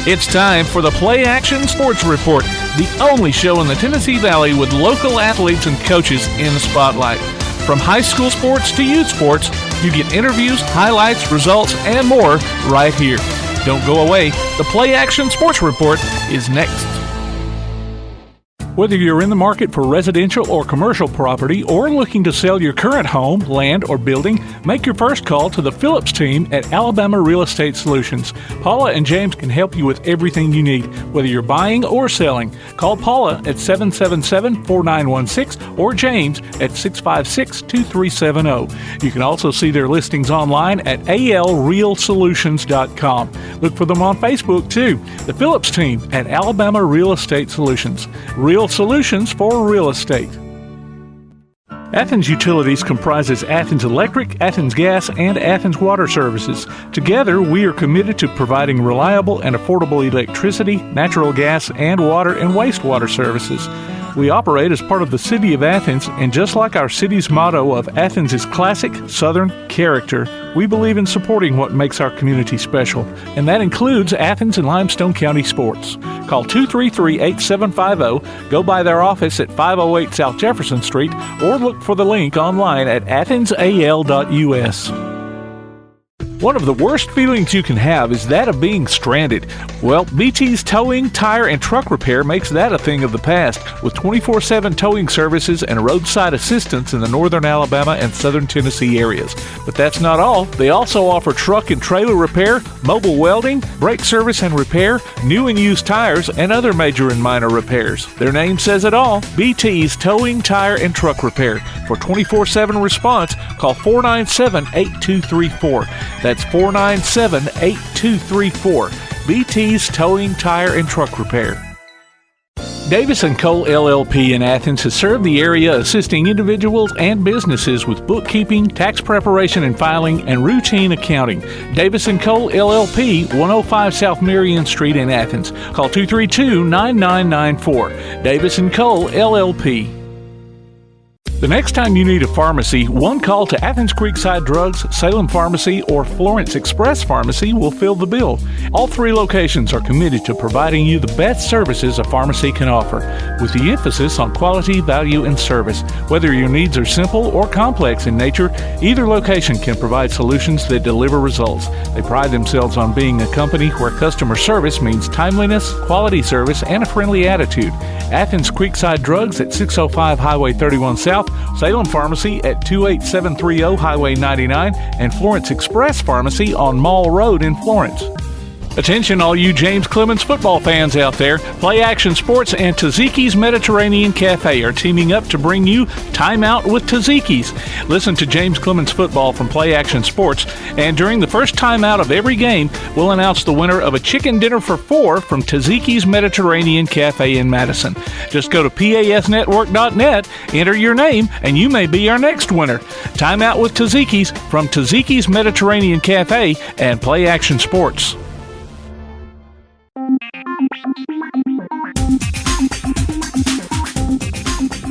It's time for the PlayAction Sports Report, the only show in the Tennessee Valley with local athletes and coaches in the spotlight. From high school sports to youth sports, you get interviews, highlights, results, and more right here. Don't go away. The PlayAction Sports Report is next. Whether you're in the market for residential or commercial property or looking to sell your current home, land, or building, make your first call to the Phillips team at Alabama Real Estate Solutions. Paula and James can help you with everything you need, whether you're buying or selling. Call Paula at 777-4916 or James at 656-2370. You can also see their listings online at alrealsolutions.com. Look for them on Facebook too. The Phillips team at Alabama Real Estate Solutions. Real solutions for real estate. Athens Utilities comprises Athens Electric, Athens Gas, and Athens Water Services. Together, we are committed to providing reliable and affordable electricity, natural gas, and water and wastewater services. We operate as part of the City of Athens, and just like our city's motto of Athens is classic Southern character, we believe in supporting what makes our community special, and that includes Athens and Limestone County sports. Call 233-8750, go by their office at 508 South Jefferson Street, or look for the link online at athensal.us. One of the worst feelings you can have is that of being stranded. Well, BT's Towing, Tire, and Truck Repair makes that a thing of the past, with 24/7 towing services and roadside assistance in the northern Alabama and southern Tennessee areas. But that's not all. They also offer truck and trailer repair, mobile welding, brake service and repair, new and used tires, and other major and minor repairs. Their name says it all, BT's Towing, Tire, and Truck Repair. For 24/7 response, call 497-8234. That's 497-8234. BT's Towing, Tire, and Truck Repair. Davis & Cole LLP in Athens has served the area assisting individuals and businesses with bookkeeping, tax preparation and filing, and routine accounting. Davis & Cole LLP, 105 South Marion Street in Athens. Call 232-9994. Davis & Cole LLP. The next time you need a pharmacy, one call to Athens Creekside Drugs, Salem Pharmacy, or Florence Express Pharmacy will fill the bill. All three locations are committed to providing you the best services a pharmacy can offer, with the emphasis on quality, value, and service. Whether your needs are simple or complex in nature, either location can provide solutions that deliver results. They pride themselves on being a company where customer service means timeliness, quality service, and a friendly attitude. Athens Creekside Drugs at 605 Highway 31 South, Salem Pharmacy at 28730 Highway 99, and Florence Express Pharmacy on Mall Road in Florence. Attention all you James Clemens football fans out there. PlayAction Sports and Taziki's Mediterranean Cafe are teaming up to bring you Time Out with Taziki's. Listen to James Clemens football from PlayAction Sports, and during the first time out of every game, we'll announce the winner of a chicken dinner for 4 from Taziki's Mediterranean Cafe in Madison. Just go to pasnetwork.net, enter your name, and you may be our next winner. Time Out with Taziki's from Taziki's Mediterranean Cafe and PlayAction Sports.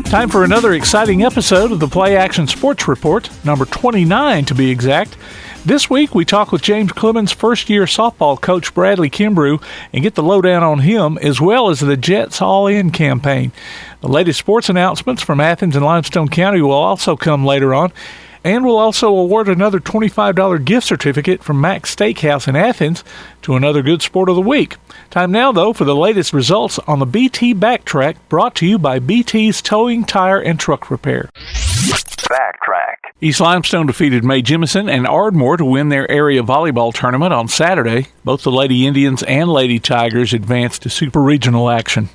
Time for another exciting episode of the PlayAction Sports Report, number 29 to be exact. This week we talk with James Clemens' first-year softball coach Bradley Kimbrough and get the lowdown on him as well as the Jets All-In campaign. The latest sports announcements from Athens and Limestone County will also come later on. And we'll also award another $25 gift certificate from Mac's Steakhouse in Athens to another Good Sport of the Week. Time now, though, for the latest results on the BT Backtrack, brought to you by BT's Towing, Tire, and Truck Repair. Backtrack. East Limestone defeated May Jemison and Ardmore to win their area volleyball tournament on Saturday. Both the Lady Indians and Lady Tigers advanced to super regional action.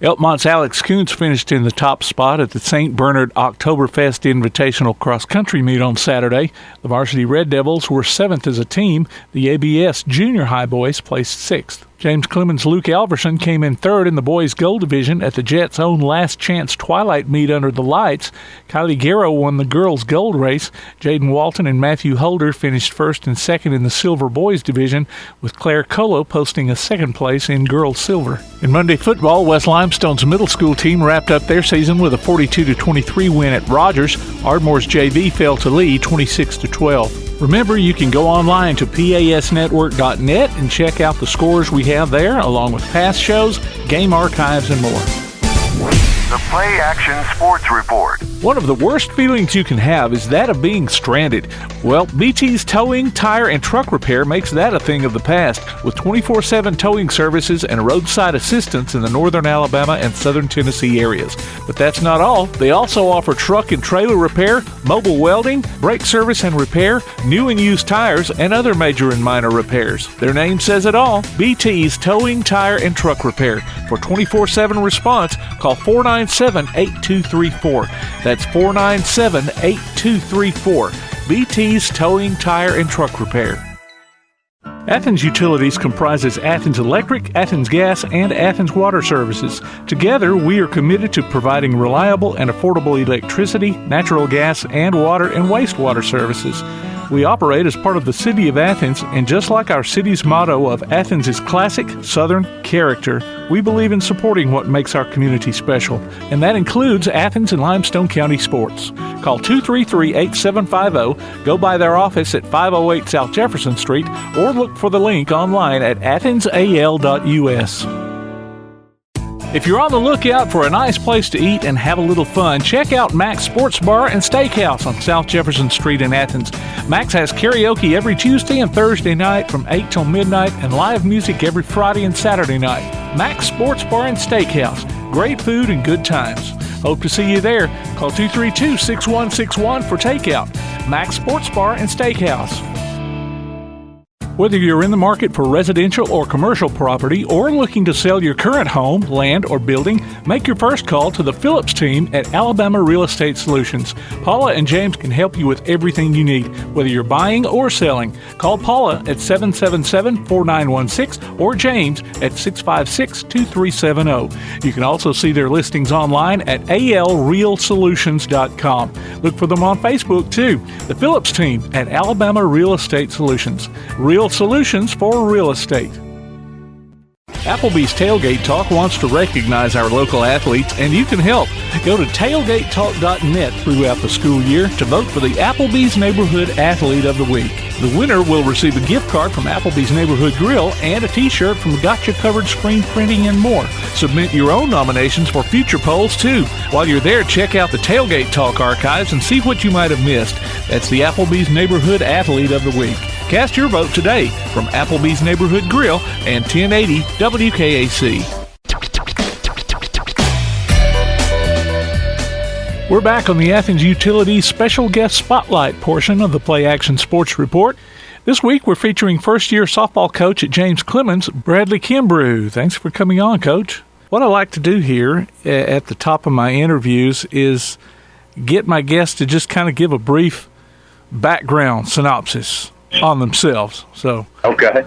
Elkmont's Alex Coons finished in the top spot at the St. Bernard Oktoberfest Invitational Cross Country meet on Saturday. The varsity Red Devils were 7th as a team. The ABS Junior High boys placed 6th. James Clemens' Luke Alverson came in 3rd in the boys' gold division at the Jets' own Last Chance Twilight meet under the lights. Kylie Garrow won the girls' gold race. Jaden Walton and Matthew Holder finished 1st and 2nd in the silver boys' division, with Claire Colo posting a 2nd place in girls' silver. In Monday football, West Limestone's middle school team wrapped up their season with a 42-23 win at Rogers. Ardmore's JV fell to Lee 26-12. Remember, you can go online to pasnetwork.net and check out the scores we have there, along with past shows, game archives, and more. The PlayAction Sports Report. One of the worst feelings you can have is that of being stranded. Well, BT's Towing, Tire, and Truck Repair makes that a thing of the past, with 24/7 towing services and roadside assistance in the northern Alabama and southern Tennessee areas. But that's not all. They also offer truck and trailer repair, mobile welding, brake service and repair, new and used tires, and other major and minor repairs. Their name says it all, BT's Towing, Tire, and Truck Repair. For 24/7 response, call 497-8234. That's 497-8234. BT's Towing, Tire, and Truck Repair. Athens Utilities comprises Athens Electric, Athens Gas, and Athens Water Services. Together, we are committed to providing reliable and affordable electricity, natural gas, and water and wastewater services. We operate as part of the City of Athens, and just like our city's motto of Athens is classic Southern character, we believe in supporting what makes our community special, and that includes Athens and Limestone County sports. Call 233-8750, go by their office at 508 South Jefferson Street, or look for the link online at athensal.us. If you're on the lookout for a nice place to eat and have a little fun, check out Mac's Sports Bar and Steakhouse on South Jefferson Street in Athens. Mac's has karaoke every Tuesday and Thursday night from 8 till midnight and live music every Friday and Saturday night. Mac's Sports Bar and Steakhouse. Great food and good times. Hope to see you there. Call 232-6161 for takeout. Mac's Sports Bar and Steakhouse. Whether you're in the market for residential or commercial property or looking to sell your current home, land, or building, make your first call to the Phillips team at Alabama Real Estate Solutions. Paula and James can help you with everything you need, whether you're buying or selling. Call Paula at 777-4916 or James at 656-2370. You can also see their listings online at alrealsolutions.com. Look for them on Facebook, too. The Phillips team at Alabama Real Estate Solutions. Real solutions for real estate. Applebee's Tailgate Talk wants to recognize our local athletes, and you can help. Go to tailgatetalk.net throughout the school year to vote for the Applebee's Neighborhood Athlete of the Week. The winner will receive a gift card from Applebee's Neighborhood Grill and a t-shirt from Gotcha Covered Screen Printing and more. Submit your own nominations for future polls, too. While you're there, check out the Tailgate Talk archives and see what you might have missed. That's the Applebee's Neighborhood Athlete of the Week. Cast your vote today from Applebee's Neighborhood Grill and 1080 WKAC. We're back on the Athens Utilities Special Guest Spotlight portion of the PlayAction Sports Report. This week we're featuring first-year softball coach at James Clemens, Bradley Kimbrough. Thanks for coming on, Coach. What I like to do here at the top of my interviews is get my guests to just kind of give a brief background synopsis on themselves. Okay.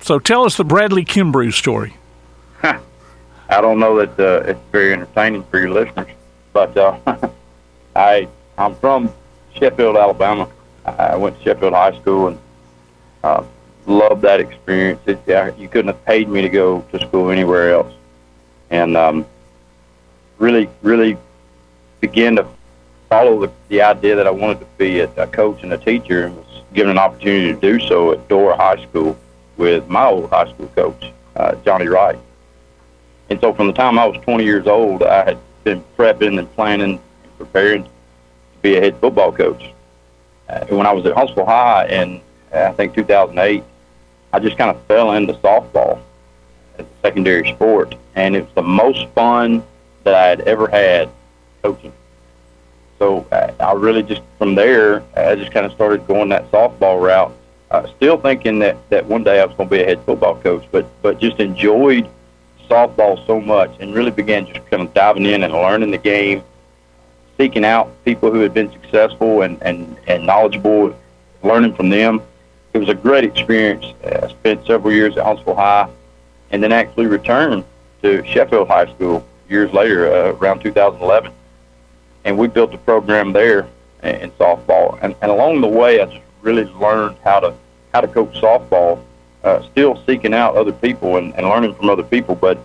So tell us the Bradley Kimbrough story. I don't know that it's very entertaining for your listeners, but I'm from Sheffield, Alabama. I went to Sheffield High School and loved that experience. You couldn't have paid me to go to school anywhere else, and really began to follow the idea that I wanted to be a coach and a teacher, and was given an opportunity to do so at Dora High School with my old high school coach, Johnny Wright. And so from the time I was 20 years old, I had been prepping and planning and preparing to be a head football coach. When I was at Huntsville High in, I think, 2008, I just kind of fell into softball as a secondary sport, and it was the most fun that I had ever had coaching. So I really just, from there, I just kind of started going that softball route, still thinking that one day I was going to be a head football coach, but just enjoyed softball so much and really began just kind of diving in and learning the game, seeking out people who had been successful and knowledgeable, learning from them. It was a great experience. I spent several years at Huntsville High and then actually returned to Sheffield High School years later, around 2011. And we built a program there in softball. And along the way, I just really learned how to coach softball, still seeking out other people and learning from other people, but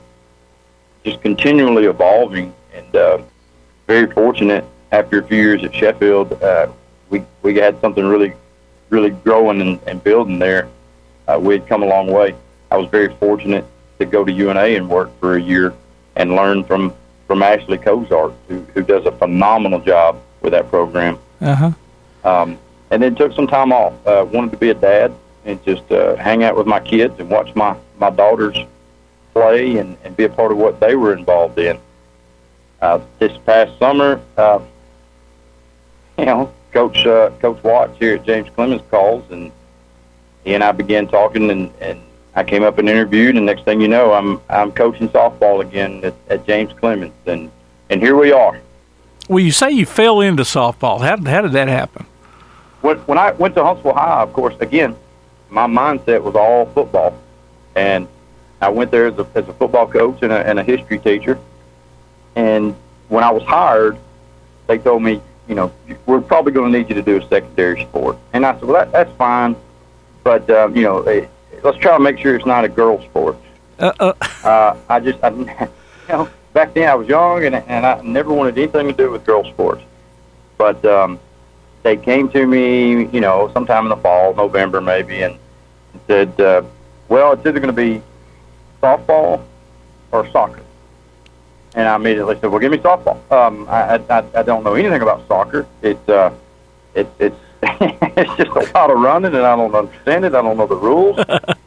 just continually evolving. And very fortunate, after a few years at Sheffield, we had something really really growing and building there. We had come a long way. I was very fortunate to go to UNA and work for a year and learn from Ashley Cozart, who does a phenomenal job with that program. And then took some time off. Wanted to be a dad and just hang out with my kids and watch my daughters play and be a part of what they were involved in. This past summer, Coach Watts here at James Clemens calls, and he and I began talking, and I came up and interviewed, and next thing you know, I'm coaching softball again at James Clemens, and here we are. Well, you say you fell into softball. How did that happen? When I went to Huntsville High, of course, again, my mindset was all football, and I went there as a football coach and a history teacher. And when I was hired, they told me, we're probably going to need you to do a secondary sport. And I said, well, that's fine, but let's try to make sure it's not a girl sport. Back then I was young and I never wanted anything to do with girl sports. But they came to me, sometime in the fall, November maybe, and said, well, it's either going to be softball or soccer. And I immediately said, well, give me softball. I don't know anything about soccer. It's it's just a lot of running, and I don't understand it. I don't know the rules.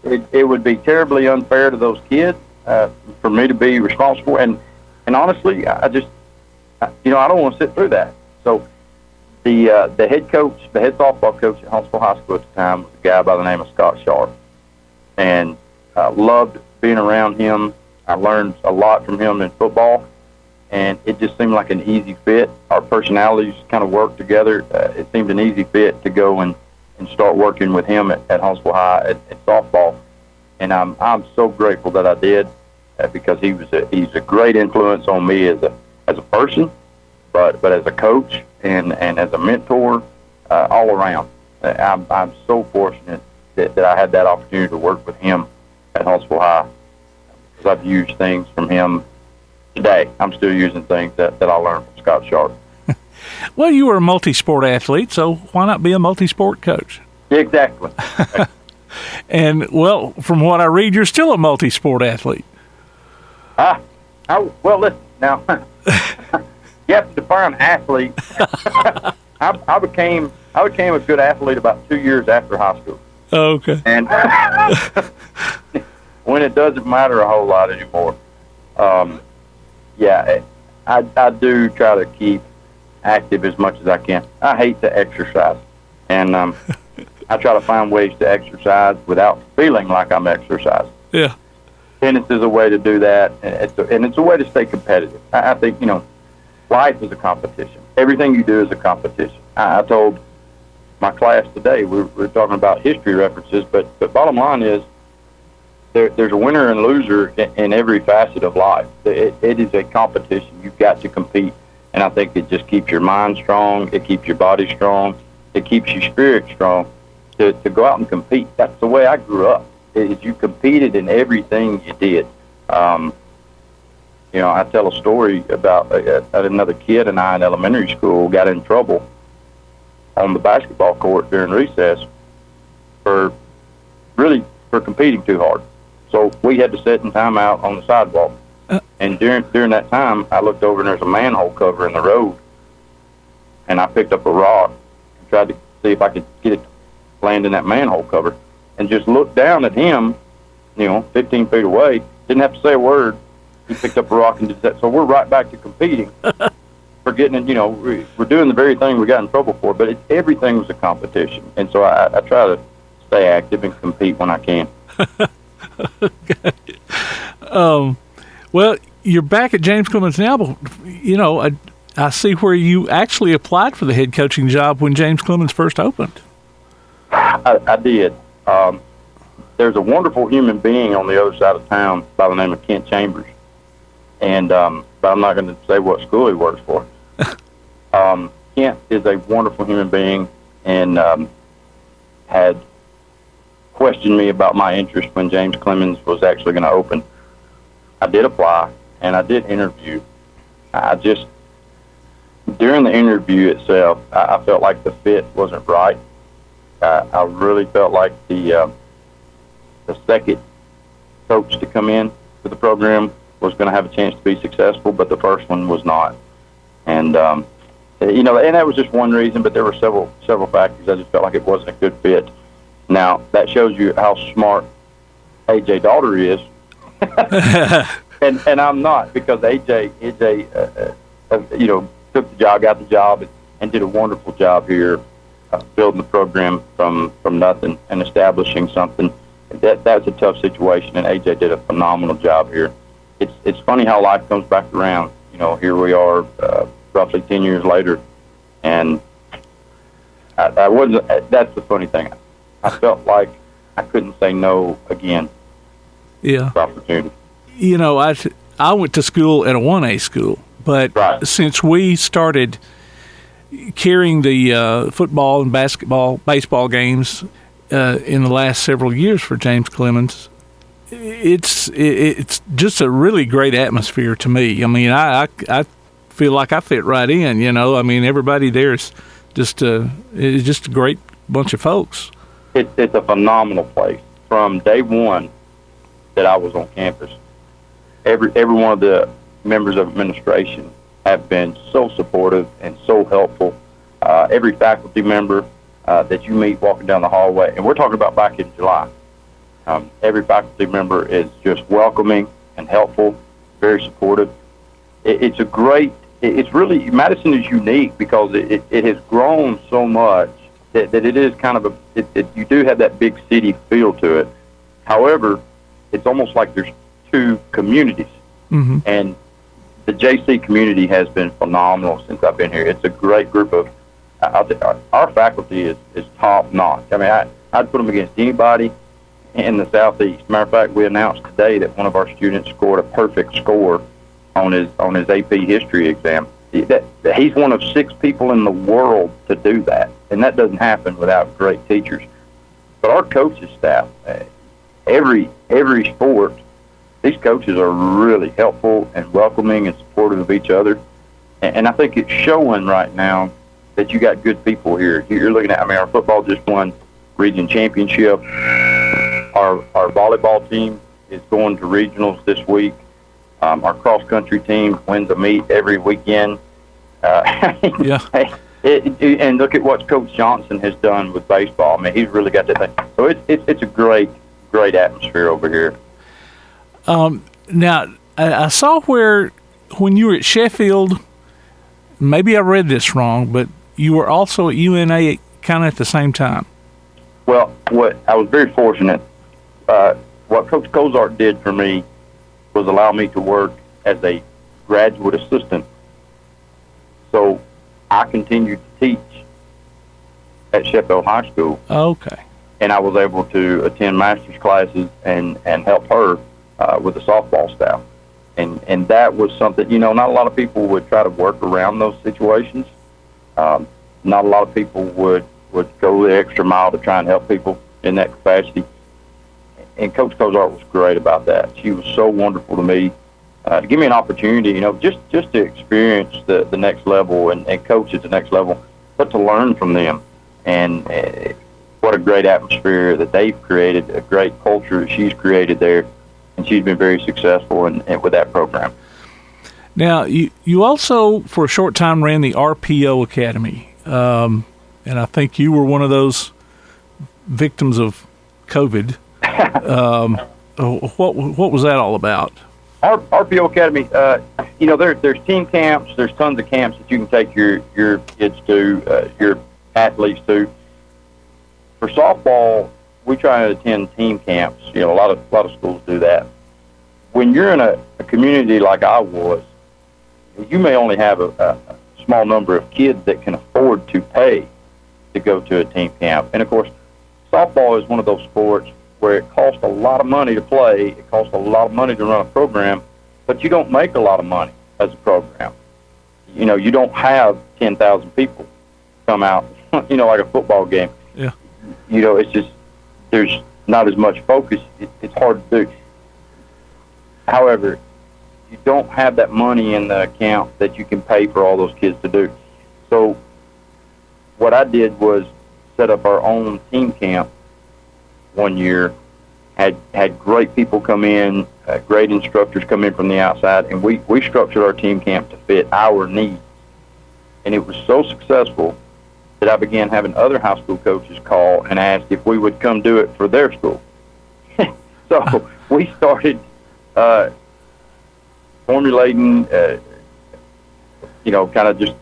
It would be terribly unfair to those kids for me to be responsible. And honestly, I don't want to sit through that. So the head softball coach at Huntsville High School at the time was a guy by the name of Scott Sharp, and loved being around him. I learned a lot from him in football, and it just seemed like an easy fit. Our personalities kind of worked together. It seemed an easy fit to go and start working with him at Huntsville High at softball. And I'm so grateful that I did, because he's a great influence on me as a person, but as a coach and as a mentor, all around. I'm so fortunate that I had that opportunity to work with him at Huntsville High. I've used things from him today. I'm still using things that I learned from Scott Sharp. Well, you were a multi-sport athlete, so why not be a multi-sport coach? Exactly. And, well, from what I read, you're still a multi-sport athlete. Well, listen, now, you have to define athlete. I became a good athlete about 2 years after high school. Oh, okay. And when it doesn't matter a whole lot anymore. I do try to keep active as much as I can. I hate to exercise, and I try to find ways to exercise without feeling like I'm exercising. Yeah. Tennis is a way to do that, and it's a way to stay competitive. I think, life is a competition. Everything you do is a competition. I told my class today, we're talking about history references, but the bottom line is, there's a winner and loser in every facet of life. It is a competition. You've got to compete, and I think it just keeps your mind strong. It keeps your body strong. It keeps your spirit strong to go out and compete. That's the way I grew up. You competed in everything you did. I tell a story about another kid and I in elementary school got in trouble on the basketball court during recess for competing too hard. So we had to sit in timeout on the sidewalk. And during that time, I looked over and there's a manhole cover in the road. And I picked up a rock and tried to see if I could get it to land in that manhole cover. And just looked down at him, 15 feet away. Didn't have to say a word. He picked up a rock and did that. So we're right back to competing. Forgetting, we're doing the very thing we got in trouble for. But everything was a competition. And so I try to stay active and compete when I can. Okay. Well, you're back at James Clemens now, but, I see where you actually applied for the head coaching job when James Clemens first opened. I did. There's a wonderful human being on the other side of town by the name of Kent Chambers, and but I'm not going to say what school he works for. Kent is a wonderful human being, and had questioned me about my interest when James Clemens was actually going to open. I did apply, and I did interview. During the interview itself, I felt like the fit wasn't right. I really felt like the second coach to come in to the program was going to have a chance to be successful, but the first one was not. And and that was just one reason, but there were several factors. I just felt like it wasn't a good fit. Now that shows you how smart AJ Daughter is, and I'm not, because AJ took the job, got the job, and did a wonderful job here, building the program from nothing and establishing something. That's a tough situation, and AJ did a phenomenal job here. It's funny how life comes back around. Here we are, roughly 10 years later, and I wasn't. That's the funny thing. I felt like I couldn't say no again. Yeah. To opportunity. I went to school at a 1A school, but Right. Since we started carrying the football and basketball, baseball games in the last several years for James Clemens, it's just a really great atmosphere to me. I mean, I feel like I fit right in. I mean, everybody there is just a great bunch of folks. It's a phenomenal place. From day one that I was on campus, every one of the members of administration have been so supportive and so helpful. Every faculty member that you meet walking down the hallway, and we're talking about back in July, every faculty member is just welcoming and helpful, very supportive. It's really, Madison is unique because it has grown so much that it is kind of you do have that big city feel to it. However, it's almost like there's two communities. Mm-hmm. And the JC community has been phenomenal since I've been here. It's a great group of, our faculty is top notch. I mean, I'd put them against anybody in the Southeast. Matter of fact, we announced today that one of our students scored a perfect score on his AP history exam. He's one of 6 people in the world to do that, and that doesn't happen without great teachers. But our coaches staff, every sport, these coaches are really helpful and welcoming and supportive of each other. And I think it's showing right now that you got good people here. You're looking at, our football just won region championship. Our volleyball team is going to regionals this week. Our cross-country team wins a meet every weekend. Yeah. And look at what Coach Johnson has done with baseball. I mean, he's really got that thing. So it's a great atmosphere over here. Now, I saw when you were at Sheffield, maybe I read this wrong, but you were also at UNA kind of at the same time. Well, I was very fortunate. What Coach Cozart did for me was allow me to work as a graduate assistant. So I continued to teach at Sheffield High School. Okay. And I was able to attend master's classes and help her with the softball staff. And that was something, not a lot of people would try to work around those situations. Not a lot of people would go the extra mile to try and help people in that capacity. And Coach Cozart was great about that. She was so wonderful to me to give me an opportunity, just to experience the next level and coach at the next level, but to learn from them. And what a great atmosphere that they've created, a great culture that she's created there. And she's been very successful with that program. Now, you also, for a short time, ran the RPO Academy. And I think you were one of those victims of COVID. What was that all about? Our RPO Academy, there's team camps. There's tons of camps that you can take your kids to, your athletes to. For softball, we try to attend team camps. A lot of schools do that. When you're in a community like I was, you may only have a small number of kids that can afford to pay to go to a team camp. And of course, softball is one of those sports where it costs a lot of money to play. It costs a lot of money to run a program, but you don't make a lot of money as a program. You don't have 10,000 people come out, like a football game. Yeah. It's just, there's not as much focus. It's hard to do. However, you don't have that money in the account that you can pay for all those kids to do. So what I did was set up our own team camp one year. Had great people come in, great instructors come in from the outside, and we structured our team camp to fit our needs. And it was so successful that I began having other high school coaches call and ask if we would come do it for their school. So we started formulating, kind of just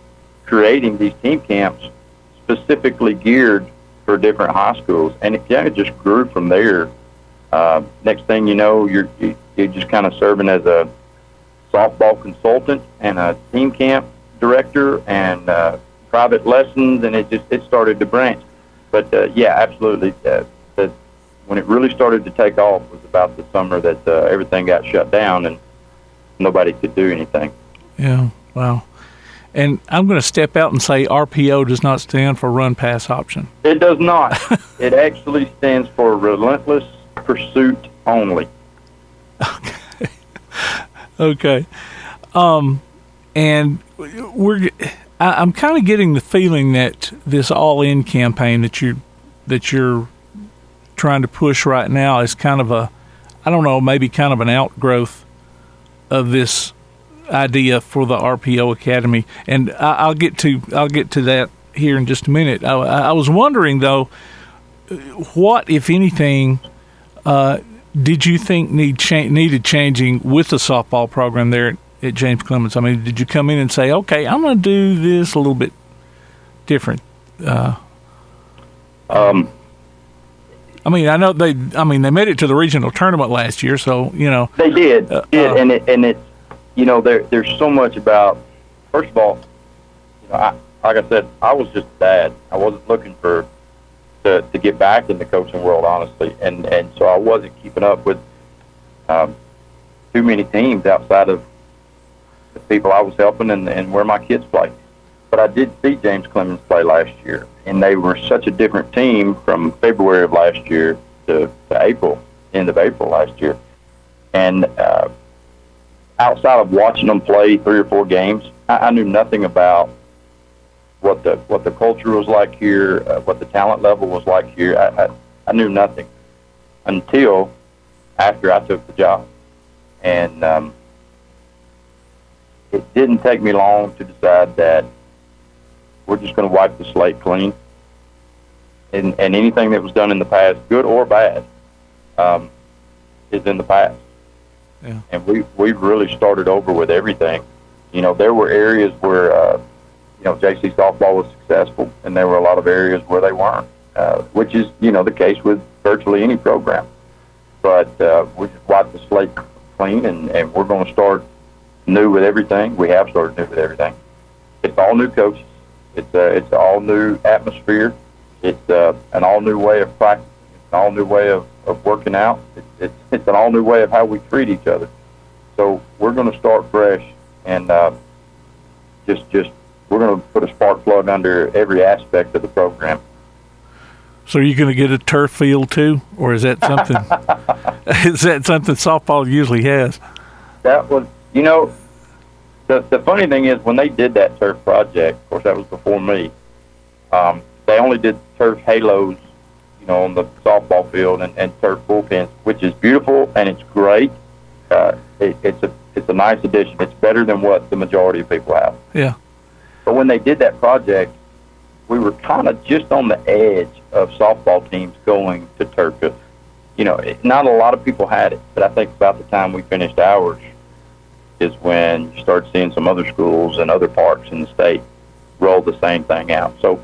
creating these team camps specifically geared for different high schools. And it kind of just grew from there. Next thing you know, you're just kind of serving as a softball consultant and a team camp director and private lessons, and it started to branch. But yeah, absolutely. When it really started to take off was about the summer that everything got shut down and nobody could do anything. Yeah, wow. And I'm going to step out and say RPO does not stand for run pass option. It does not. It actually stands for relentless pursuit only. Okay. And I'm kind of getting the feeling that this all-in campaign that you're trying to push right now is kind of maybe kind of an outgrowth of this idea for the RPO Academy. And I'll get to that here in just a minute. I was wondering though, what, if anything, did you think needed changing with the softball program there at James Clemens? I mean, did you come in and say, okay, I'm going to do this a little bit different? I mean, I know they made it to the regional tournament last year, so, They did. And it's, there's so much about, first of all, like I said, I was just a dad. I wasn't looking to get back in the coaching world, honestly, and so I wasn't keeping up with too many teams outside of the people I was helping and where my kids play. But I did see James Clemens play last year, and they were such a different team from February of last year to April, end of April last year. And outside of watching them play 3 or 4 games, I knew nothing about what the culture was like here, what the talent level was like here. I knew nothing until after I took the job. And it didn't take me long to decide that we're just going to wipe the slate clean. And anything that was done in the past, good or bad, is in the past. Yeah. And we've really started over with everything. There were areas where JC softball was successful, and there were a lot of areas where they weren't, which is, the case with virtually any program. But we just wiped the slate clean, and we're going to start new with everything. We have started new with everything. It's all new coaches. It's all new atmosphere. It's an all new way of practicing. It's an all new way of working out. It's an all new way of how we treat each other. So we're going to start fresh, and just we're going to put a spark plug under every aspect of the program. So are you going to get a turf field too, or is that something? Is that something softball usually has? That was, the funny thing is when they did that turf project, of course that was before me. They only did turf halos, on the softball field and turf bullpens, which is beautiful and it's great. It's a nice addition. It's better than what the majority of people have. Yeah. But when they did that project, we were kind of just on the edge of softball teams going to turf. Not a lot of people had it, but I think about the time we finished ours is when you start seeing some other schools and other parks in the state roll the same thing out. So,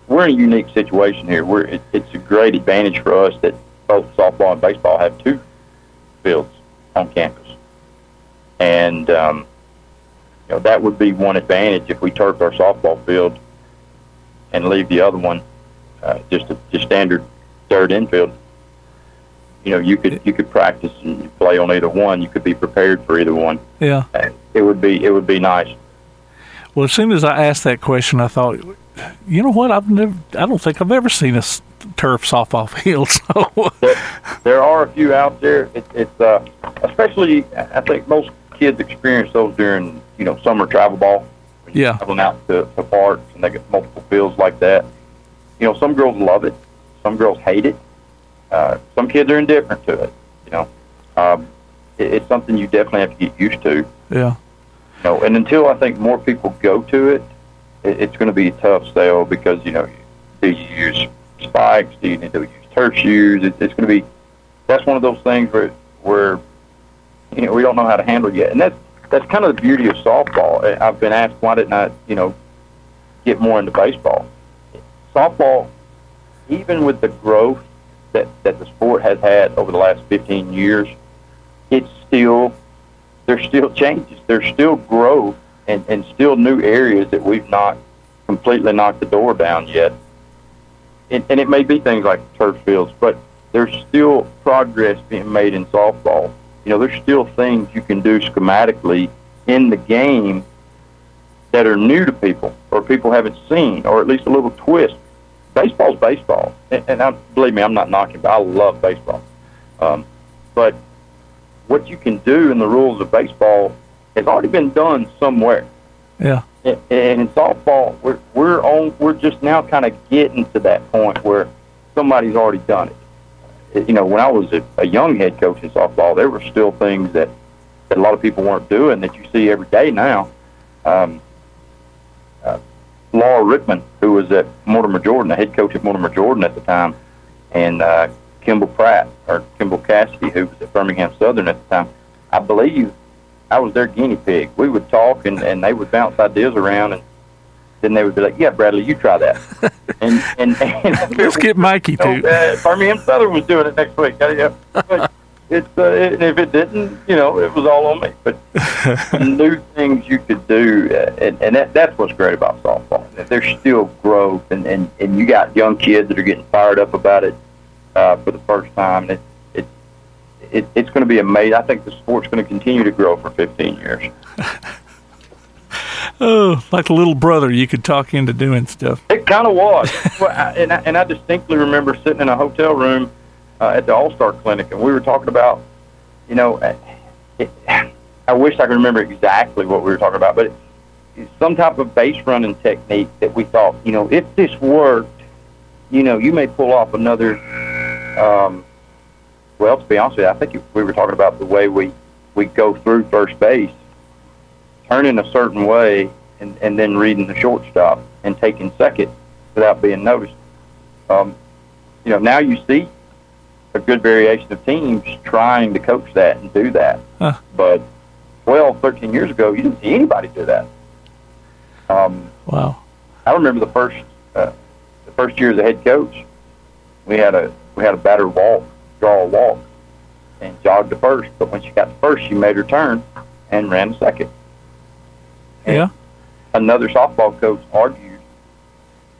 we're in a unique situation here. It's a great advantage for us that both softball and baseball have 2 fields on campus. And, that would be one advantage if we turfed our softball field and leave the other one just standard third infield. You could practice and play on either one. You could be prepared for either one. Yeah. It would be nice. Well, as soon as I asked that question, I thought, you know what? I don't think I've ever seen a turf softball field. So there are a few out there. It's especially, I think most kids experience those during summer travel ball when you're traveling out to parks and they get multiple fields like that. You know, some girls love it. Some girls hate it. Some kids are indifferent to it. You know, it's something you definitely have to get used to. Yeah. You know, and until I think more people go to it, it's going to be a tough sell because, you know, do you use spikes? Do you need to use turf shoes? It's going to be, that's one of those things where you know, we don't know how to handle yet. And that's kind of the beauty of softball. I've been asked, why didn't I, you know, get more into baseball? Softball, even with the growth that the sport has had over the last 15 years, there's still changes. There's still growth and still new areas that we've not completely knocked the door down yet. And it may be things like turf fields, but there's still progress being made in softball. You know, there's still things you can do schematically in the game that are new to people or people haven't seen, or at least a little twist. Baseball's baseball. And believe me, I'm not knocking, but I love baseball. But what you can do in the rules of baseball has already been done somewhere. Yeah. And in softball, we're just now kind of getting to that point where somebody's already done it. You know, when I was a young head coach in softball, there were still things that a lot of people weren't doing that you see every day now. Laura Rickman, who was at Mortimer Jordan, the head coach at Mortimer Jordan at the time, and Kimbrough Cassidy, who was at Birmingham Southern at the time, I believe I was their guinea pig. We would talk, and they would bounce ideas around, and then they would be like, "Yeah, Bradley, you try that." and let's get Mikey too. Birmingham Southern was doing it next week. Yeah, but if it didn't, you know, it was all on me. But new things you could do, and that's what's great about softball. There's still growth, and you got young kids that are getting fired up about it for the first time. It's going to be amazing. I think the sport's going to continue to grow for 15 years. Oh, like a little brother, you could talk into doing stuff. It kind of was. I distinctly remember sitting in a hotel room at the All-Star Clinic, and we were talking about, you know, I wish I could remember exactly what we were talking about, but it's some type of base running technique that we thought, you know, if this worked, you know, you may pull off another, well, to be honest with you, I think we were talking about the way we go through first base, turning a certain way, and then reading the shortstop and taking second without being noticed. You know, now you see a good variation of teams trying to coach that and do that. Huh. But 12, 13 years ago, you didn't see anybody do that. Wow. I remember the first year as a head coach, we had a batter draw a walk, and jogged to first. But when she got to first, she made her turn and ran to second. And yeah. Another softball coach argued,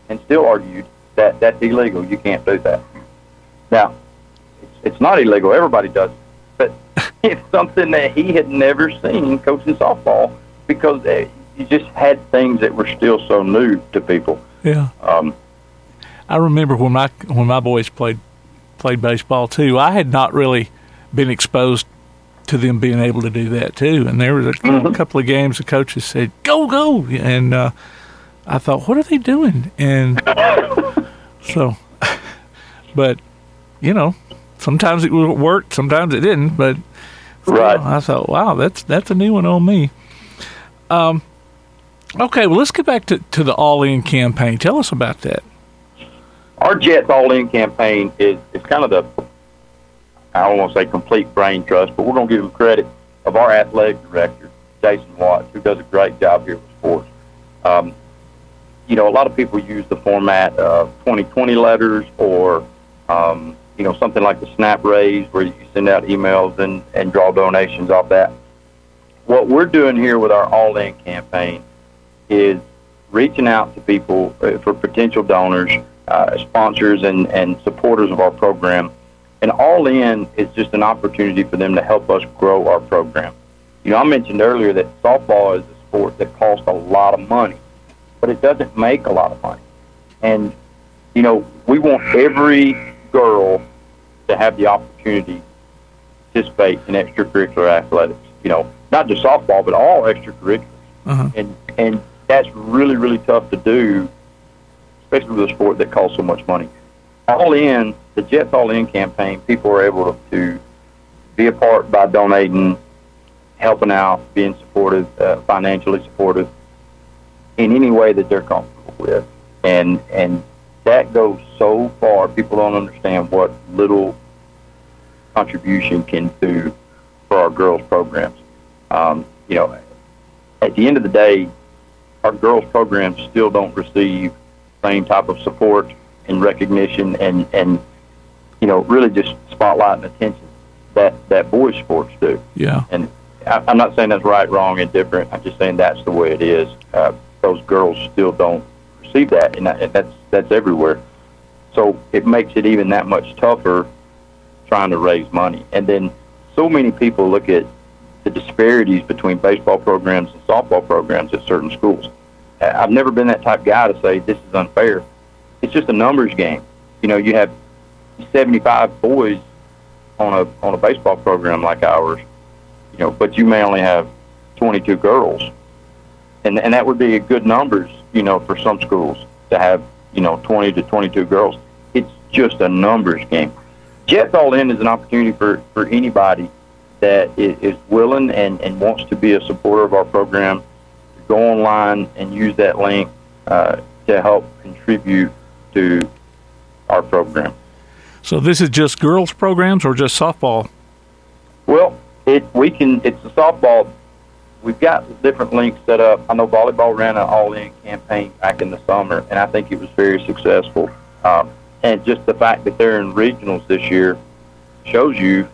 and still argued, that that's illegal. You can't do that. Now, it's not illegal. Everybody does it. But it's something that he had never seen coaching softball because you just had things that were still so new to people. Yeah. I remember when my boys played baseball too. I had not really been exposed to them being able to do that too. And there was a couple of games the coaches said, "Go," and I thought, what are they doing? And so, but you know, sometimes it worked, sometimes it didn't. But right. I thought, wow, that's a new one on me. Okay, well, let's get back to the All In campaign. Tell us about that. Our Jets All In campaign is kind of the, I don't want to say complete brain trust, but we're going to give him credit of our athletic director, Jason Watts, who does a great job here with sports. You know, a lot of people use the format of 2020 letters or, you know, something like the Snap Raise where you send out emails and draw donations off that. What we're doing here with our All In campaign is reaching out to people for potential donors, sponsors, and supporters of our program. And All In is just an opportunity for them to help us grow our program. You know, I mentioned earlier that softball is a sport that costs a lot of money, but it doesn't make a lot of money. And, you know, we want every girl to have the opportunity to participate in extracurricular athletics. You know, not just softball, but all extracurriculars. Uh-huh. And that's really, really tough to do, especially with a sport that costs so much money. All In, the Jets All In campaign, people are able to be a part by donating, helping out, being supportive, financially supportive in any way that they're comfortable with. And that goes so far. People don't understand what little contribution can do for our girls' programs. You know, at the end of the day, our girls' programs still don't receive the same type of support and recognition and you know, really just spotlight and attention that boys' sports do. Yeah. And I'm not saying that's right, wrong, and different. I'm just saying that's the way it is. Those girls still don't receive that, and that's everywhere. So it makes it even that much tougher trying to raise money. And then so many people look at the disparities between baseball programs and softball programs at certain schools. I've never been that type of guy to say this is unfair. It's just a numbers game. You know, you have 75 boys on a baseball program like ours, you know, but you may only have 22 girls. And that would be a good numbers, you know, for some schools to have, you know, 20 to 22 girls. It's just a numbers game. Jets All In is an opportunity for anybody that is willing and wants to be a supporter of our program to go online and use that link to help contribute to our program. So this is just girls programs or just softball? Well, it's a softball. We've got different links set up. I know volleyball ran an all-in campaign back in the summer, and I think it was very successful. And just the fact that they're in regionals this year shows you,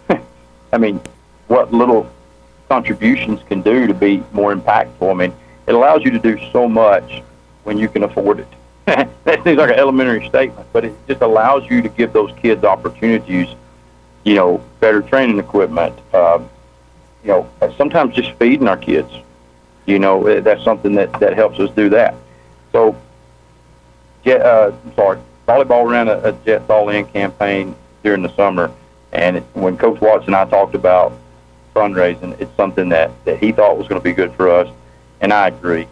I mean, what little contributions can do to be more impactful. I mean, it allows you to do so much when you can afford it. That seems like an elementary statement, but it just allows you to give those kids opportunities, you know, better training equipment, you know, sometimes just feeding our kids. You know, that's something that helps us do that. So, volleyball ran a Jets All-In campaign during the summer, and when Coach Watts and I talked about fundraising, it's something that he thought was going to be good for us, and I agree.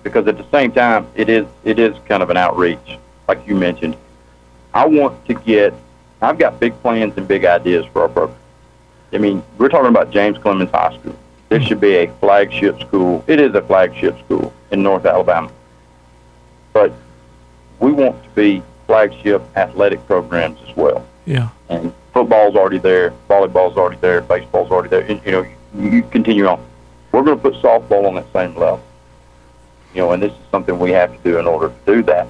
Because at the same time, it is kind of an outreach, like you mentioned. I've got big plans and big ideas for our program. I mean, we're talking about James Clemens High School. This should be a flagship school. It is a flagship school in North Alabama. But we want to be flagship athletic programs as well. Yeah. And football's already there, volleyball's already there, baseball's already there. You know, you continue on. We're going to put softball on that same level. You know, and this is something we have to do in order to do that.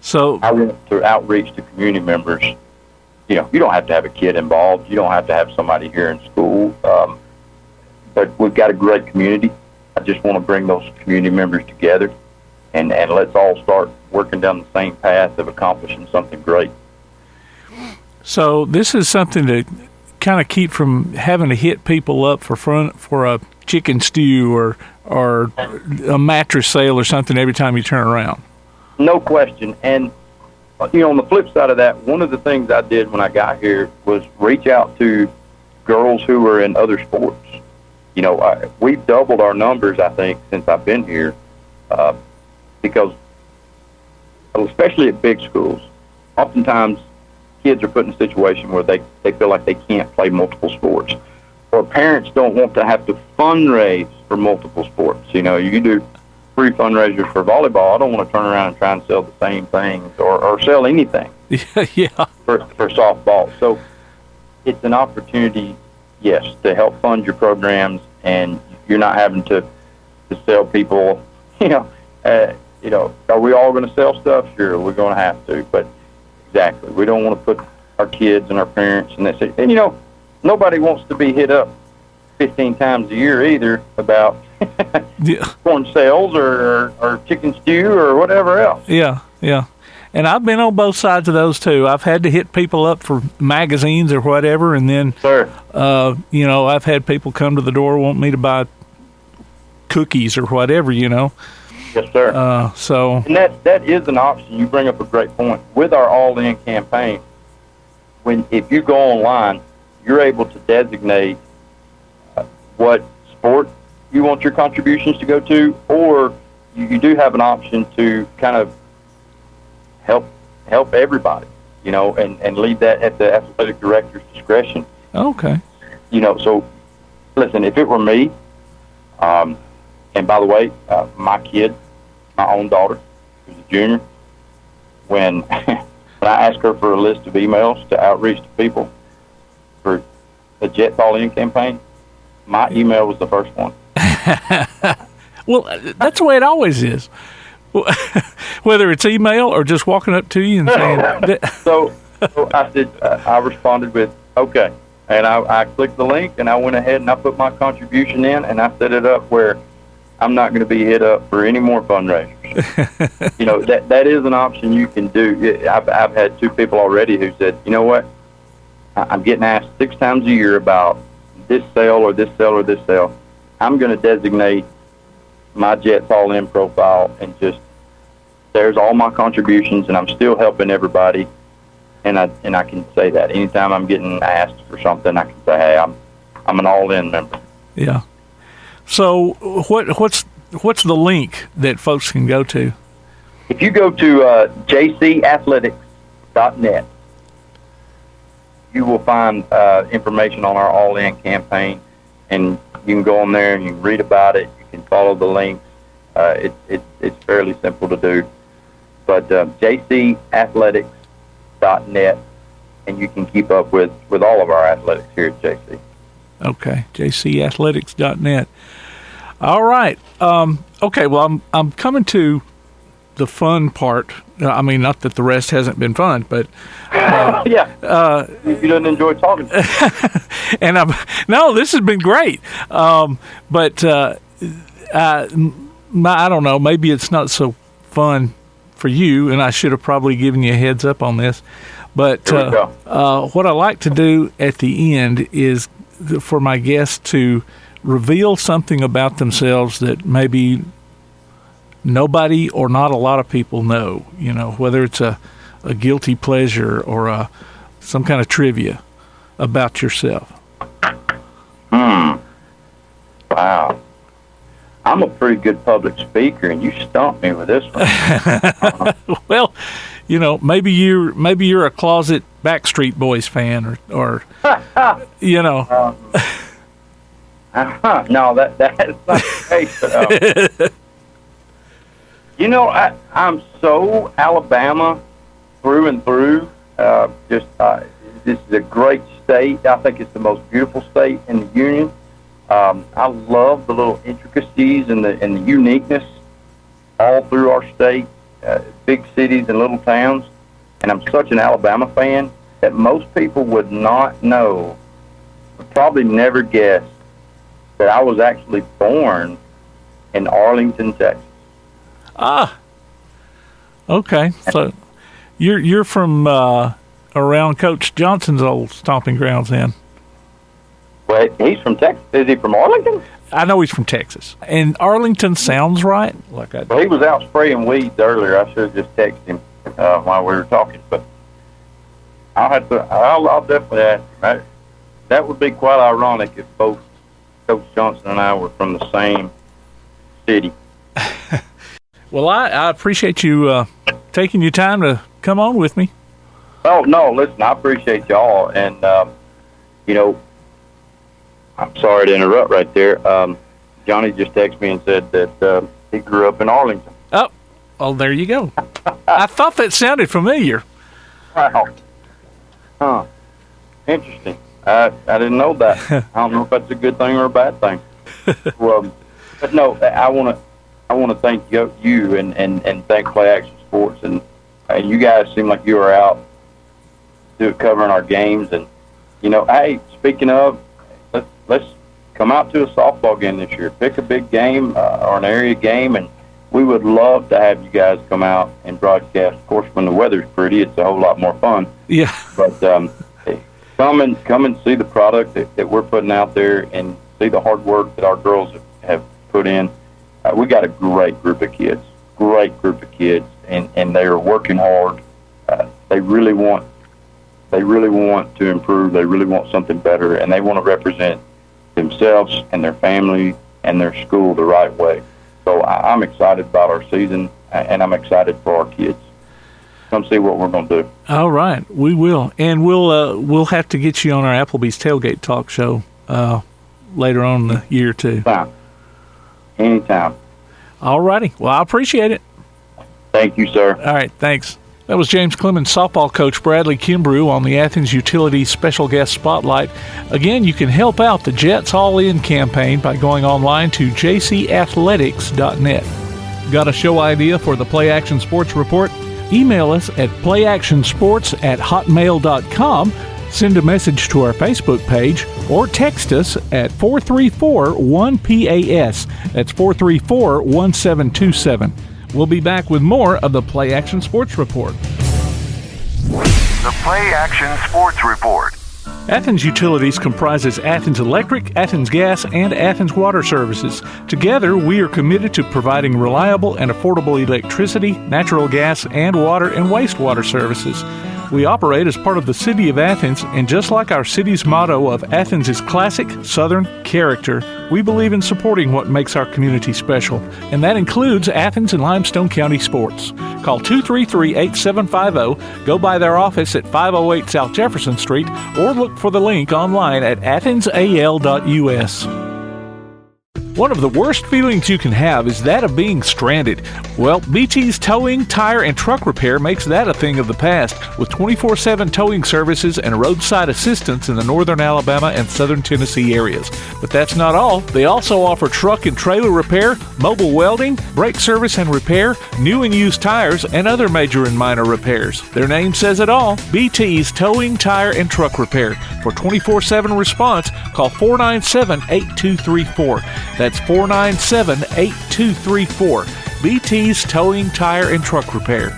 So I want to outreach to community members. You know, you don't have to have a kid involved. You don't have to have somebody here in school. But we've got a great community. I just want to bring those community members together, and let's all start working down the same path of accomplishing something great. So this is something to kind of keep from having to hit people up for a chicken stew or a mattress sale or something every time you turn around. No question. And, you know, on the flip side of that, one of the things I did when I got here was reach out to girls who were in other sports. You know, we've doubled our numbers, I think, since I've been here, because especially at big schools, oftentimes kids are put in a situation where they feel like they can't play multiple sports, or parents don't want to have to fundraise for multiple sports. You know, you do free fundraisers for volleyball. I don't want to turn around and try and sell the same things or sell anything Yeah. for softball. So it's an opportunity, yes, to help fund your programs, and you're not having to sell people, you know, are we all going to sell stuff? Sure, we're going to have to, but exactly, we don't want to put our kids and our parents and that's it. And, you know, nobody wants to be hit up 15 times a year either about corn sales or chicken stew or whatever else. Yeah, yeah. And I've been on both sides of those too. I've had to hit people up for magazines or whatever, and then, you know, I've had people come to the door want me to buy cookies or whatever, you know. Yes, sir. And that is an option. You bring up a great point. With our All-In campaign, if you go online, you're able to designate what sport you want your contributions to go to, or you do have an option to kind of help everybody, and leave that at the athletic director's discretion. Okay. So listen, if it were me, and by the way, my kid, my own daughter, who's a junior, when I asked her for a list of emails to outreach to people for the Jet Fall In campaign, my email was the first one. Well, that's the way it always is. Whether it's email or just walking up to you and saying... So I said, I responded with, okay. And I clicked the link, and I went ahead and I put my contribution in, and I set it up where I'm not going to be hit up for any more fundraisers. That is an option you can do. I've had 2 people already who said, you know what, I'm getting asked 6 times a year about this sale or this sale or this sale. I'm going to designate my Jets All In profile and just, there's all my contributions, and I'm still helping everybody. And I can say that anytime I'm getting asked for something, I can say, hey, I'm an all-in member. Yeah. So what's the link that folks can go to? If you go to jcathletics.net, you will find information on our all-in campaign, and you can go on there and you can read about it. You can follow the links. It's fairly simple to do. But jcathletics.net, and you can keep up with all of our athletics here at JC. Okay, jcathletics.net. All right. Okay, well, I'm coming to the fun part. I mean, not that the rest hasn't been fun, but... yeah. You didn't enjoy talking. And no, this has been great. But I don't know, maybe it's not so fun for you, and I should have probably given you a heads up on this. But what I like to do at the end is for my guests to reveal something about themselves that maybe nobody or not a lot of people know, whether it's a guilty pleasure or some kind of trivia about yourself. Wow. I'm a pretty good public speaker, and you stumped me with this one. Well, maybe you're a closet Backstreet Boys fan, or No, that's not the case. I'm so Alabama through and through. This is a great state. I think it's the most beautiful state in the union. I love the little intricacies and the uniqueness all through our state, big cities and little towns. And I'm such an Alabama fan that most people would not know, would probably never guess that I was actually born in Arlington, Texas. Ah, okay. So you're from around Coach Johnson's old stomping grounds, then? Well, he's from Texas. Is he from Arlington? I know he's from Texas. And Arlington sounds right. Well, he was out spraying weeds earlier. I should have just texted him while we were talking, but I'll definitely ask him. That would be quite ironic if both Coach Johnson and I were from the same city. Well, I appreciate you taking your time to come on with me. Oh, no, listen, I appreciate y'all. And, I'm sorry to interrupt right there. Johnny just texted me and said that he grew up in Arlington. Oh, well, there you go. I thought that sounded familiar. Wow. Huh. Interesting. I didn't know that. I don't know if that's a good thing or a bad thing. But no, I want to thank you and thank PlayAction Sports, and you guys seem like you are out covering our games. And hey, speaking of, let's come out to a softball game this year. Pick a big game or an area game, and we would love to have you guys come out and broadcast. Of course, when the weather's pretty, it's a whole lot more fun. Yeah. But come and see the product that we're putting out there, and see the hard work that our girls have put in. We got a great group of kids, and they are working hard. They really want to improve. They really want something better, and they want to represent themselves and their family and their school the right way. So I'm excited about our season, and I'm excited for our kids. Come see what we're going to do. All right, we will, and we'll have to get you on our Applebee's Tailgate Talk show later on in the year too. Anytime. All righty. Well, I appreciate it. Thank you, sir. All right, thanks. That was James Clemens softball coach Bradley Kimbrough on the Athens Utilities Special Guest Spotlight. Again, you can help out the Jets All-In campaign by going online to jcathletics.net. Got a show idea for the Play Action Sports Report? Email us at playactionsports@hotmail.com, send a message to our Facebook page, or text us at 434-1PAS. That's 434-1727. We'll be back with more of the Play Action Sports Report. The Play Action Sports Report. Athens Utilities comprises Athens Electric, Athens Gas, and Athens Water Services. Together, we are committed to providing reliable and affordable electricity, natural gas, and water and wastewater services. We operate as part of the City of Athens, and just like our city's motto of Athens is classic Southern character, we believe in supporting what makes our community special, and that includes Athens and Limestone County sports. Call 233-8750, go by their office at 508 South Jefferson Street, or look for the link online at athensal.us. One of the worst feelings you can have is that of being stranded. Well, BT's Towing, Tire, and Truck Repair makes that a thing of the past, with 24/7 towing services and roadside assistance in the northern Alabama and southern Tennessee areas. But that's not all. They also offer truck and trailer repair, mobile welding, brake service and repair, new and used tires, and other major and minor repairs. Their name says it all, BT's Towing, Tire, and Truck Repair. For 24/7 response, call 497-8234. That's 497-8234. BT's Towing, Tire, and Truck Repair.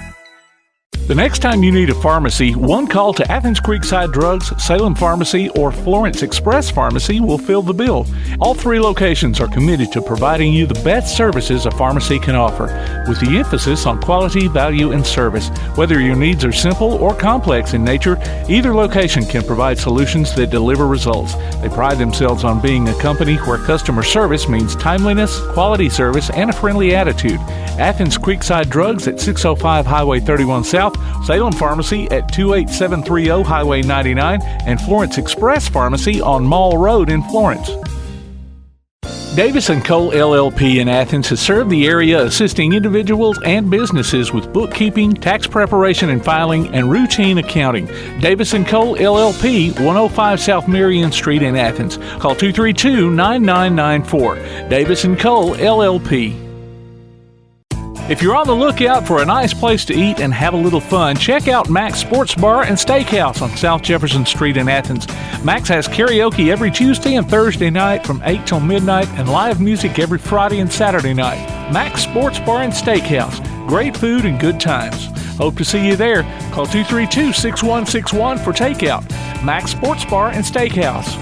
The next time you need a pharmacy, one call to Athens Creekside Drugs, Salem Pharmacy, or Florence Express Pharmacy will fill the bill. All three locations are committed to providing you the best services a pharmacy can offer, with the emphasis on quality, value, and service. Whether your needs are simple or complex in nature, either location can provide solutions that deliver results. They pride themselves on being a company where customer service means timeliness, quality service, and a friendly attitude. Athens Creekside Drugs at 605 Highway 31 South, Salem Pharmacy at 28730 Highway 99, and Florence Express Pharmacy on Mall Road in Florence. Davis & Cole LLP in Athens has served the area assisting individuals and businesses with bookkeeping, tax preparation and filing, and routine accounting. Davis & Cole LLP, 105 South Marion Street in Athens. Call 232-9994. Davis & Cole LLP. If you're on the lookout for a nice place to eat and have a little fun, check out Mac's Sports Bar and Steakhouse on South Jefferson Street in Athens. Mac's has karaoke every Tuesday and Thursday night from 8 till midnight and live music every Friday and Saturday night. Mac's Sports Bar and Steakhouse. Great food and good times. Hope to see you there. Call 232-6161 for takeout. Mac's Sports Bar and Steakhouse.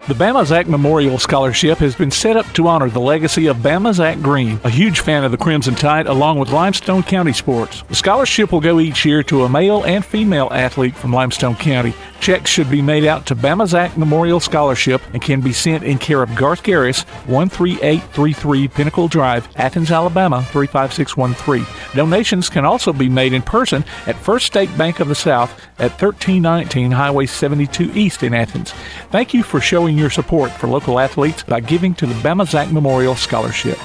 The Bama Zach Memorial Scholarship has been set up to honor the legacy of Bama Zach Green, a huge fan of the Crimson Tide, along with Limestone County sports. The scholarship will go each year to a male and female athlete from Limestone County. Checks should be made out to Bama Zach Memorial Scholarship and can be sent in care of Garth Garris, 13833 Pinnacle Drive, Athens, Alabama, 35613. Donations can also be made in person at First State Bank of the South at 1319 Highway 72 East in Athens. Thank you for showing your support for local athletes by giving to the Bama Zach Memorial Scholarship.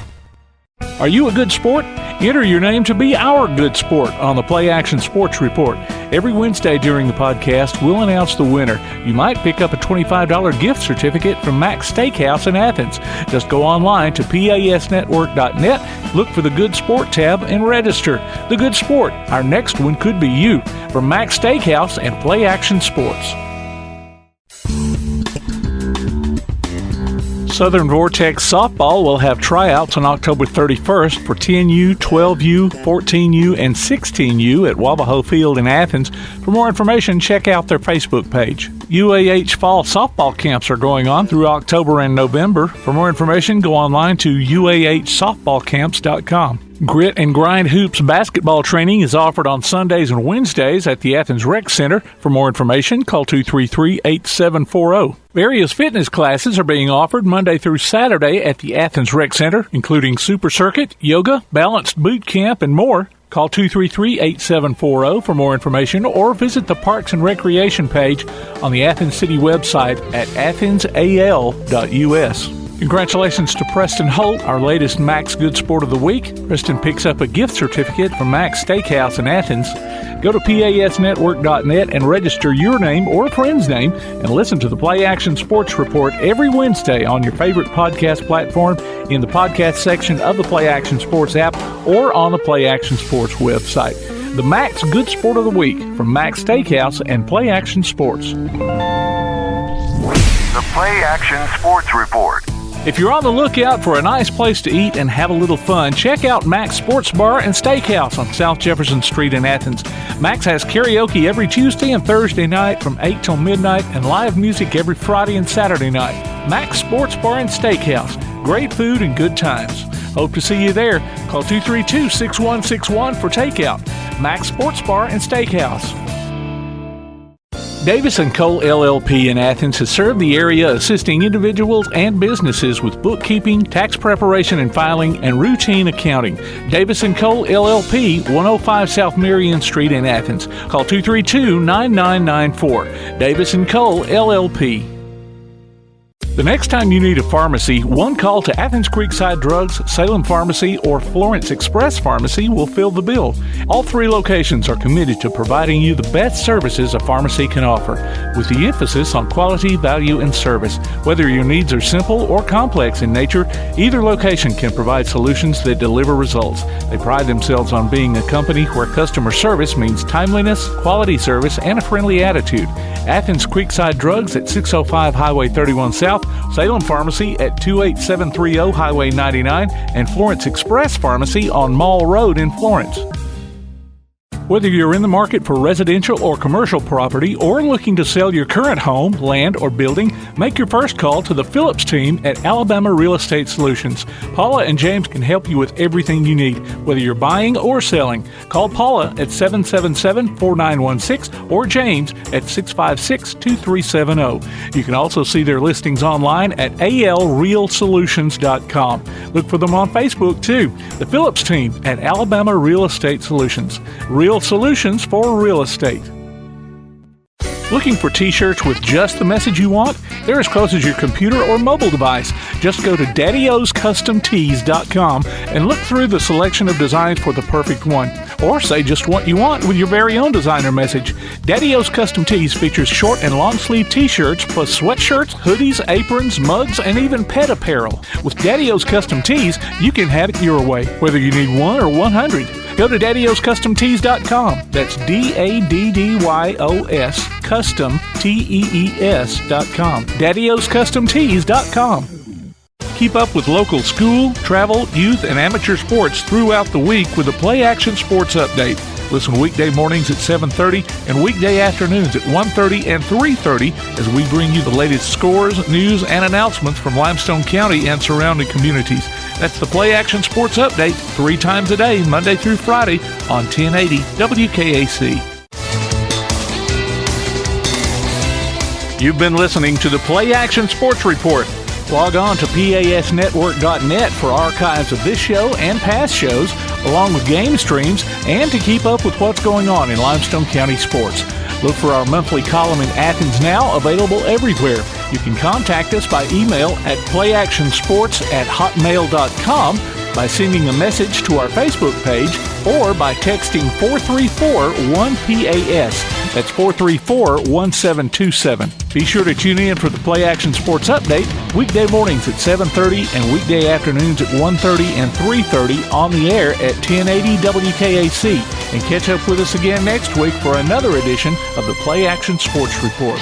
Are you a good sport? Enter your name to be our good sport on the Play Action Sports Report. Every Wednesday during the podcast, we'll announce the winner. You might pick up a $25 gift certificate from Mac's Steakhouse in Athens. Just go online to pasnetwork.net, look for the Good Sport tab, and register. The Good Sport. Our next one could be you. From Mac's Steakhouse and Play Action Sports. Southern Vortex Softball will have tryouts on October 31st for 10U, 12U, 14U, and 16U at Wabahoe Field in Athens. For more information, check out their Facebook page. UAH Fall Softball Camps are going on through October and November. For more information, go online to uahsoftballcamps.com. Grit and Grind Hoops basketball training is offered on Sundays and Wednesdays at the Athens Rec Center. For more information, call 233-8740. Various fitness classes are being offered Monday through Saturday at the Athens Rec Center, including Super Circuit, yoga, balanced boot camp, and more. Call 233-8740 for more information or visit the Parks and Recreation page on the Athens City website at athensal.us. Congratulations to Preston Holt, our latest Max Good Sport of the Week. Preston picks up a gift certificate from Max Steakhouse in Athens. Go to pasnetwork.net and register your name or a friend's name and listen to the Play Action Sports Report every Wednesday on your favorite podcast platform, in the podcast section of the Play Action Sports app, or on the Play Action Sports website. The Max Good Sport of the Week from Max Steakhouse and Play Action Sports. The Play Action Sports Report. If you're on the lookout for a nice place to eat and have a little fun, check out Max Sports Bar and Steakhouse on South Jefferson Street in Athens. Max has karaoke every Tuesday and Thursday night from 8 till midnight and live music every Friday and Saturday night. Max Sports Bar and Steakhouse. Great food and good times. Hope to see you there. Call 232-6161 for takeout. Max Sports Bar and Steakhouse. Davis & Cole LLP in Athens has served the area assisting individuals and businesses with bookkeeping, tax preparation and filing, and routine accounting. Davis & Cole LLP, 105 South Marion Street in Athens. Call 232-9994. Davis & Cole LLP. The next time you need a pharmacy, one call to Athens Creekside Drugs, Salem Pharmacy, or Florence Express Pharmacy will fill the bill. All three locations are committed to providing you the best services a pharmacy can offer, with the emphasis on quality, value, and service. Whether your needs are simple or complex in nature, either location can provide solutions that deliver results. They pride themselves on being a company where customer service means timeliness, quality service, and a friendly attitude. Athens Creekside Drugs at 605 Highway 31 South, Salem Pharmacy at 28730 Highway 99, and Florence Express Pharmacy on Mall Road in Florence. Whether you're in the market for residential or commercial property or looking to sell your current home, land, or building, make your first call to the Phillips team at Alabama Real Estate Solutions. Paula and James can help you with everything you need, whether you're buying or selling. Call Paula at 777-4916 or James at 656-2370. You can also see their listings online at alrealsolutions.com. Look for them on Facebook too. The Phillips team at Alabama Real Estate Solutions. Real solutions for real estate. Looking for t-shirts with just the message you want? They're as close as your computer or mobile device. Just go to daddyoscustomtees.com and look through the selection of designs for the perfect one. Or say just what you want with your very own designer message. Daddy O's Custom Tees features short and long sleeve t-shirts plus sweatshirts, hoodies, aprons, mugs, and even pet apparel. With Daddy O's Custom Tees, you can have it your way, whether you need 1 or 100. Go to daddyoscustomtees.com. That's DADDYOS Custom TEES.com. daddyoscustomtees.com. Keep up with local school, travel, youth, and amateur sports throughout the week with the Play Action Sports Update. Listen weekday mornings at 7:30 and weekday afternoons at 1:30 and 3:30 as we bring you the latest scores, news, and announcements from Limestone County and surrounding communities. That's the Play Action Sports Update 3 times a day, Monday through Friday on 1080 WKAC. You've been listening to the Play Action Sports Report. Log on to pasnetwork.net for archives of this show and past shows, along with game streams, and to keep up with what's going on in Limestone County sports. Look for our monthly column in Athens Now, available everywhere. You can contact us by email at playactionsports@hotmail.com, by sending a message to our Facebook page, or by texting 434-1PAS. That's 434-1727. Be sure to tune in for the Play Action Sports Update weekday mornings at 7:30 and weekday afternoons at 1:30 and 3:30 on the air at 1080 WKAC. And catch up with us again next week for another edition of the Play Action Sports Report.